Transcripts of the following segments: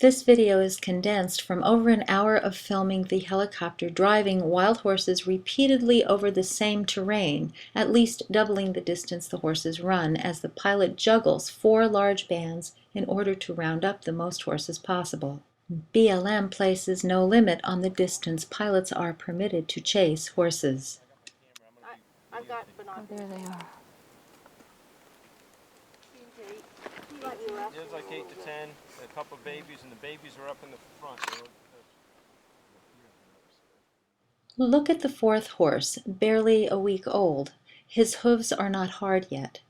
This video is condensed from over an hour of filming the helicopter driving wild horses repeatedly over the same terrain, at least doubling the distance the horses run, as the pilot juggles 4 large bands in order to round up the most horses possible. BLM places no limit on the distance pilots are permitted to chase horses. I've got binoculars. Oh, there they are. There's like 8 to 10, a couple of babies, and the babies are up in the front. Look at the 4th horse, barely a week old. His hooves are not hard yet.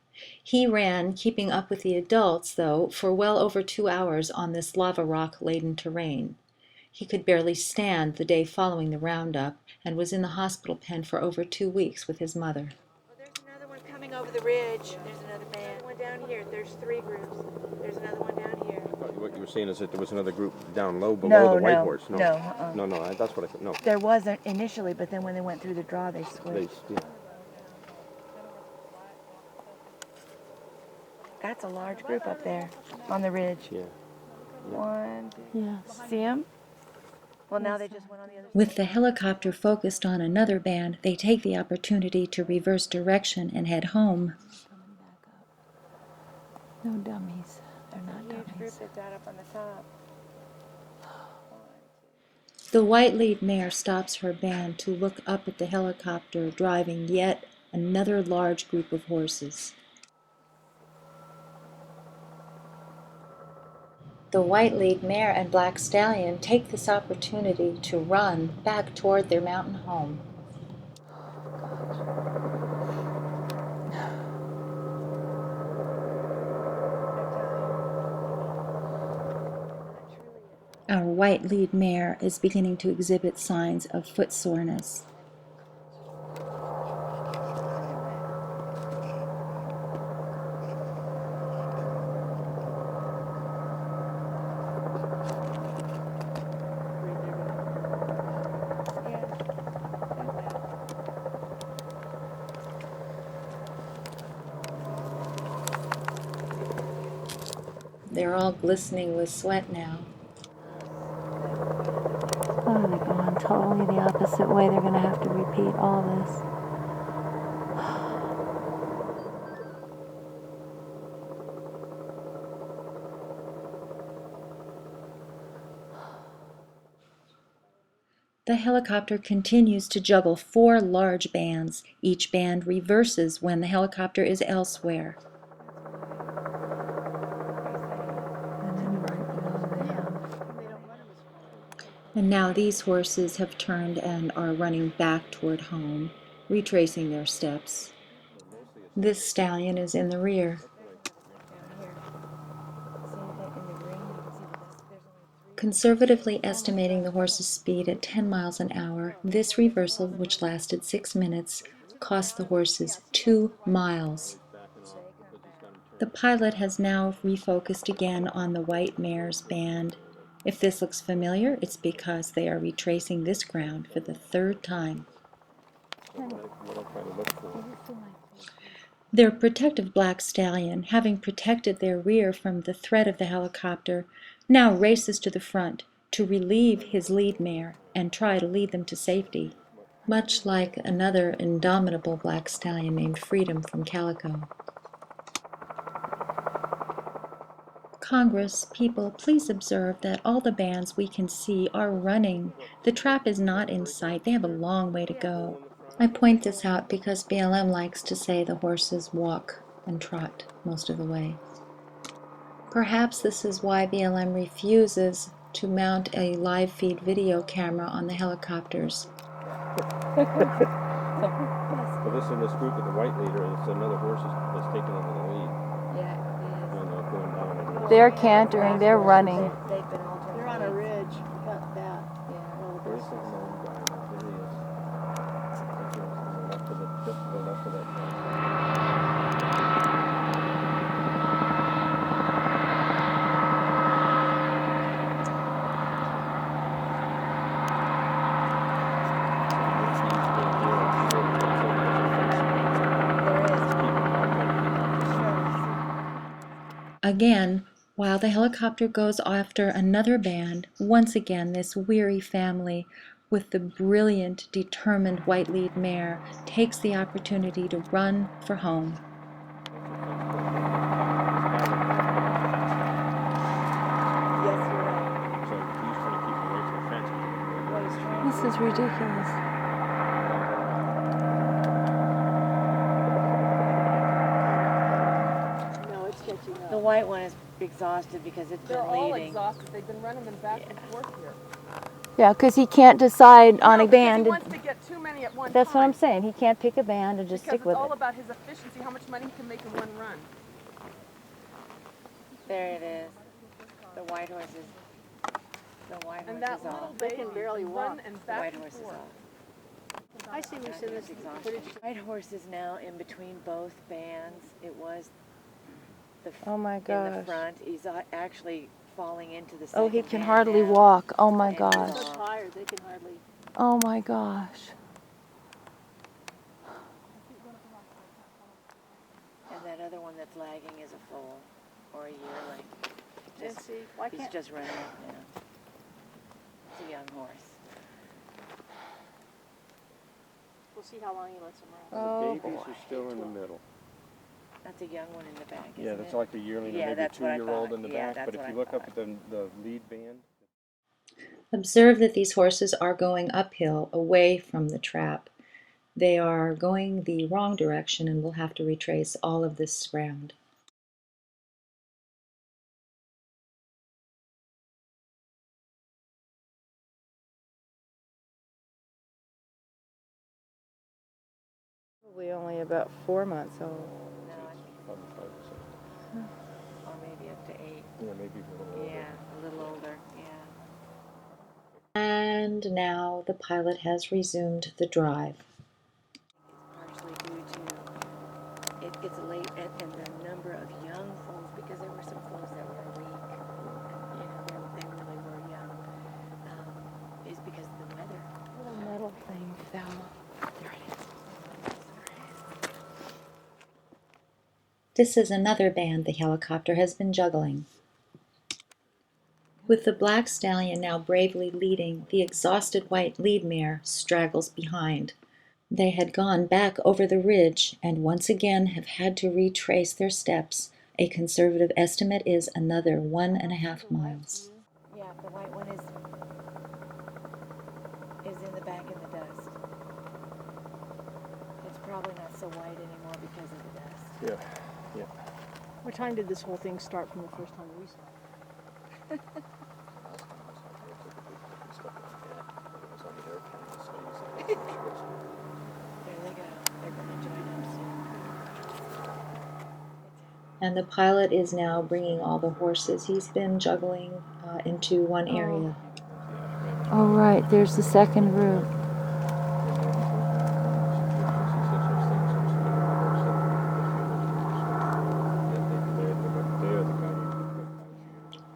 He ran, keeping up with the adults, though, for well over 2 hours on this lava rock-laden terrain. He could barely stand the day following the roundup, and was in the hospital pen for over 2 weeks with his mother. Well, there's another one coming over the ridge. There's another band. One down here. There's 3 groups. There's another one down here. What you were saying is that there was another group down low below the white horse. No, That's what I thought. No. There wasn't initially, but then when they went through the draw, they switched. That's a large group up there on the ridge. Yeah. One. Yes. See them? Well, now they just went on the other side. With the helicopter focused on another band, they take the opportunity to reverse direction and head home. No dummies. They're not Huge group dummies. that's out up on the top. The white lead mare stops her band to look up at the helicopter driving yet another large group of horses. The white lead mare and black stallion take this opportunity to run back toward their mountain home. Our white lead mare is beginning to exhibit signs of foot soreness. They're all glistening with sweat now. Oh, they're going totally the opposite way. They're going to have to repeat all this. The helicopter continues to juggle 4 large bands. Each band reverses when the helicopter is elsewhere. And then right below them. And now these horses have turned and are running back toward home, retracing their steps. This stallion is in the rear. Conservatively estimating the horse's speed at 10 miles an hour, this reversal, which lasted 6 minutes, cost the horses 2 miles. The pilot has now refocused again on the white mare's band. If this looks familiar, it's because they are retracing this ground for the 3rd time. Their protective black stallion, having protected their rear from the threat of the helicopter, now races to the front to relieve his lead mare and try to lead them to safety, much like another indomitable black stallion named Freedom from Calico. Congress, people, please observe that all the bands we can see are running. The trap is not in sight. They have a long way to go. I point this out because BLM likes to say the horses walk and trot most of the way. Perhaps this is why BLM refuses to mount a live feed video camera on the helicopters. Well, this in this group with the white leader, it's another horse that's taking over the lead. Yeah, And going down. They're cantering. They're running. they've been alternate. They're on a ridge. Got that. There's some lone guy. There he is. Left of it, just to the left of that. Again, While the helicopter goes after another band, once again this weary family with the brilliant, determined white lead mare takes the opportunity to run for home. Yes, you're right. So he's trying to keep away from the fence. What he's trying This is ridiculous. No, it's catching The up. white one is exhausted because it's They're been all leading. exhausted. They've been running them back and forth here. Yeah, because he can't decide on No, a because band. he wants to get too many at one That's time. what I'm saying. He can't pick a band and just Because stick with it's all it. about his efficiency, how much money he can make in one run. There it is. The white horse is. The white And horse that is little off. They baby can barely can walk. run and The back white and horse is forth. off. I see we send this Exhaustion. footage. White horse is now in between both bands. It was the Oh my in the gosh. front. He's actually falling into the Oh, second he can band hardly now. walk. Oh my And he's gosh. They're so off. tired, they can hardly. Oh my gosh. And that other one that's lagging is a foal or a yearling. And Just, see, why he's can't, just running up now. It's a young horse. we'll see how long he lets them run. The Oh, babies boy. are still in the middle. That's a young one in the back, isn't Yeah, that's it? like a yearling Yeah, or maybe a that's what I 2-year-old thought. in the Yeah, back. that's But if what you I look up thought. at the lead band, Observe that these horses are going uphill away from the trap. They are going the wrong direction and will have to retrace all of this ground. Probably only about 4 months old. No, I think, probably 5 or 6. or maybe up to 8. Yeah, maybe a little older. Yeah, a little older. Yeah. And now the pilot has resumed the drive. It's partially due to it's late and the number of young foals, because there were some foals that were a week. You know, they really were young. Is because of the weather. Little metal thing fell. There it is. This is another band the helicopter has been juggling. With the black stallion now bravely leading, the exhausted white lead mare straggles behind. They had gone back over the ridge and once again have had to retrace their steps. A conservative estimate is another 1.5 miles. Yeah, the white one is in the back in the dust. It's probably not so white anymore because of the dust. Yeah, yeah. What time did this whole thing start from the first time we saw it? There they go. They're going to join us soon. And the pilot is now bringing all the horses he's been juggling into one area. Oh, right. There's the second group.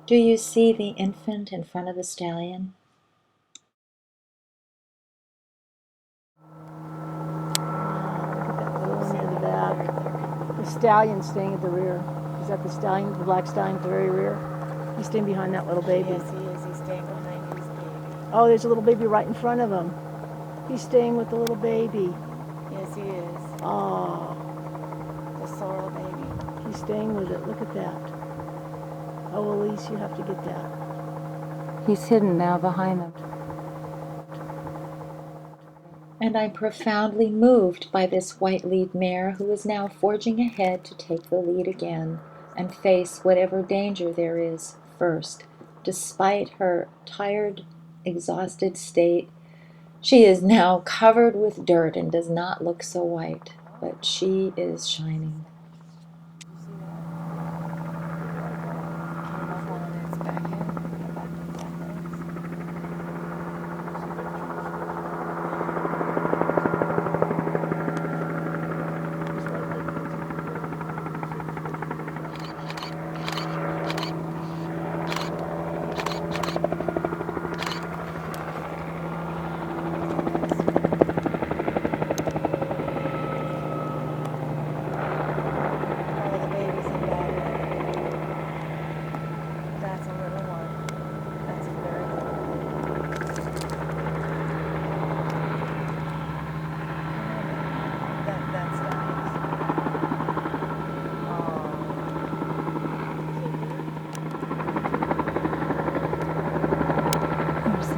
Do you see the infant in front of the stallion? Look at that little one in the back. The stallion's staying at the rear. Is that the stallion, the black stallion at the very rear? He's staying behind that little baby. Yes, he is. He's staying behind his baby. Oh, there's a little baby right in front of him. He's staying with the little baby. Yes, he is. Oh, The sorrel baby. he's staying with it. Look at that. Oh, Elise, you have to get that. He's hidden now behind them. And I'm profoundly moved by this white lead mare who is now forging ahead to take the lead again and face whatever danger there is first. Despite her tired, exhausted state, she is now covered with dirt and does not look so white, but she is shining. You see that? Came up on its back end. Back legs.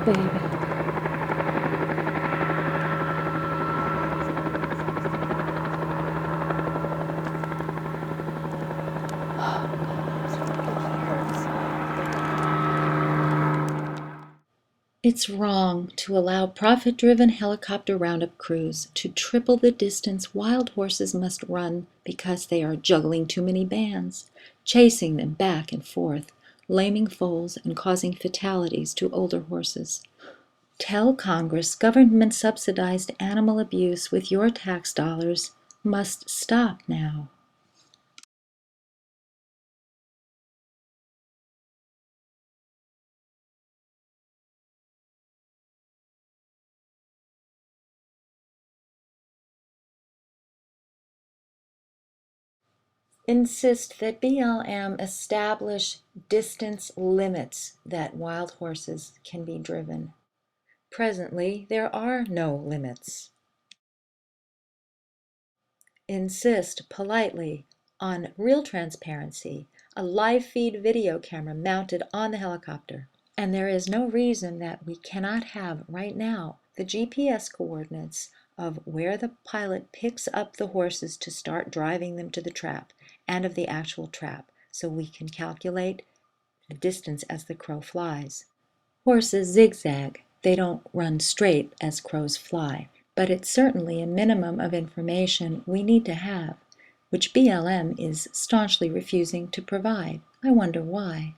baby. It's wrong to allow profit-driven helicopter roundup crews to triple the distance wild horses must run because they are juggling too many bands, chasing them back and forth, laming foals and causing fatalities to older horses. Tell Congress government-subsidized animal abuse with your tax dollars must stop now. Insist that BLM establish distance limits that wild horses can be driven. Presently, there are no limits. Insist politely on real transparency, a live feed video camera mounted on the helicopter. And there is no reason that we cannot have right now the GPS coordinates of where the pilot picks up the horses to start driving them to the trap and of the actual trap, so we can calculate the distance as the crow flies. Horses zigzag. They don't run straight as crows fly, but it's certainly a minimum of information we need to have, which BLM is staunchly refusing to provide. I wonder why.